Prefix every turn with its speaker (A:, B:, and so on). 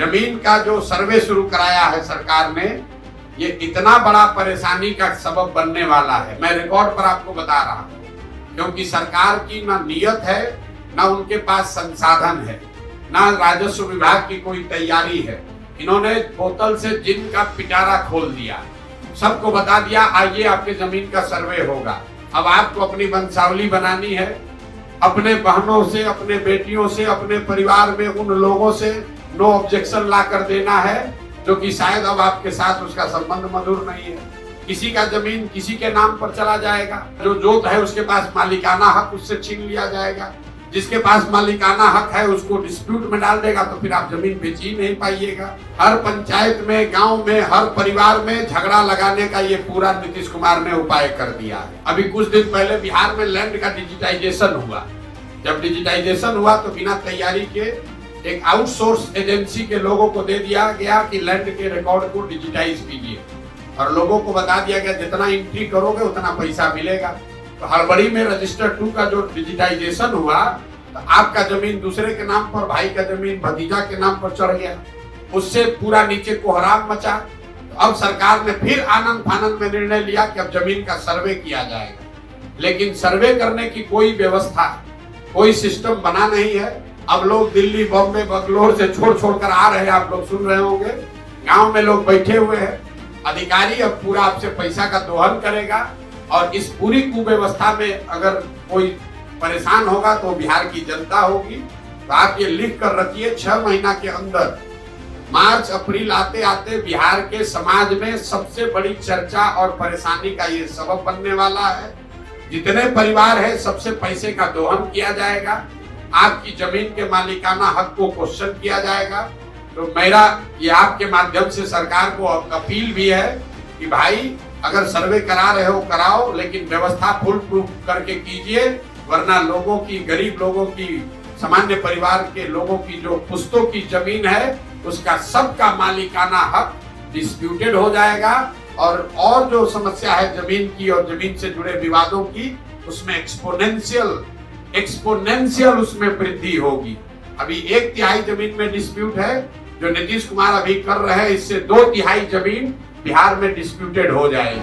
A: जमीन का जो सर्वे शुरू कराया है सरकार ने, ये इतना बड़ा परेशानी का सबब बनने वाला है। मैं रिकॉर्ड पर आपको बता रहा हूँ, क्योंकि सरकार की ना नियत है, ना उनके पास संसाधन है, ना राजस्व विभाग की कोई तैयारी है। इन्होंने बोतल से जिन का पिटारा खोल दिया, सबको बता दिया आइए आपके जमीन का सर्वे होगा। अब आपको अपनी वंशावली बनानी है, अपने बहनों से, अपने बेटियों से, अपने परिवार में उन लोगों से नो ऑब्जेक्शन ला कर देना है जो कि शायद अब आपके साथ उसका संबंध मधुर नहीं है। किसी का जमीन किसी के नाम पर चला जाएगा, जो जोत है उसके पास मालिकाना हक उससे छीन लिया जाएगा, जिसके पास मालिकाना हक है उसको डिस्प्यूट में डाल देगा, तो फिर आप जमीन बेच ही नहीं पाइएगा। हर पंचायत में, गांव में, हर परिवार में झगड़ा लगाने का ये पूरा नीतीश कुमार ने उपाय कर दिया है। अभी कुछ दिन पहले बिहार में लैंड का डिजिटाइजेशन हुआ। जब डिजिटाइजेशन हुआ तो बिना तैयारी के एक आउटसोर्स एजेंसी के लोगों को दे दिया गया कि लैंड के रिकॉर्ड को डिजिटाइज कीजिए, और लोगों को बता दिया गया जितना एंट्री करोगे उतना पैसा मिलेगा। तो हड़बड़ी में रजिस्टर 2 का जो डिजिटाइजेशन हुआ, तो आपका जमीन दूसरे के नाम पर, भाई का जमीन भतीजा के नाम पर चढ़ गया, उससे पूरा नीचे कोहराम मचा। तो अब सरकार ने फिर आनंद फानंद में निर्णय लिया कि अब जमीन का सर्वे किया जाएगा, लेकिन सर्वे करने की कोई व्यवस्था, कोई सिस्टम बना नहीं है। अब लोग दिल्ली, बॉम्बे, बंगलोर से छोड़ कर आ रहे हैं, आप लोग सुन रहे होंगे, गांव में लोग बैठे हुए हैं। अधिकारी अब पूरा आपसे पैसा का दोहन करेगा, और इस पूरी कुव्यवस्था में अगर कोई परेशान होगा तो बिहार की जनता होगी। तो आप ये लिख कर रखिए, 6 महीना के अंदर, मार्च अप्रैल आते आते बिहार के समाज में सबसे बड़ी चर्चा और परेशानी का ये सबब बनने वाला है। जितने परिवार है सबसे पैसे का दोहन किया जाएगा, आपकी जमीन के मालिकाना हक को क्वेश्चन किया जाएगा। तो मेरा ये आपके माध्यम से सरकार को अपील भी है कि भाई अगर सर्वे करा रहे हो कराओ, लेकिन व्यवस्था फुल प्रूफ करके कीजिए, वरना लोगों की, गरीब लोगों की, सामान्य परिवार के लोगों की जो पुश्तों की जमीन है उसका सबका मालिकाना हक डिस्प्यूटेड हो जाएगा, और जो समस्या है जमीन की और जमीन से जुड़े विवादों की, उसमें एक्सपोनेंशियल उसमें वृद्धि होगी। अभी 1/3 जमीन में डिस्प्यूट है जो नीतीश कुमार अभी कर रहे हैं, इससे 2/3 जमीन बिहार में डिस्प्यूटेड हो जाएगी।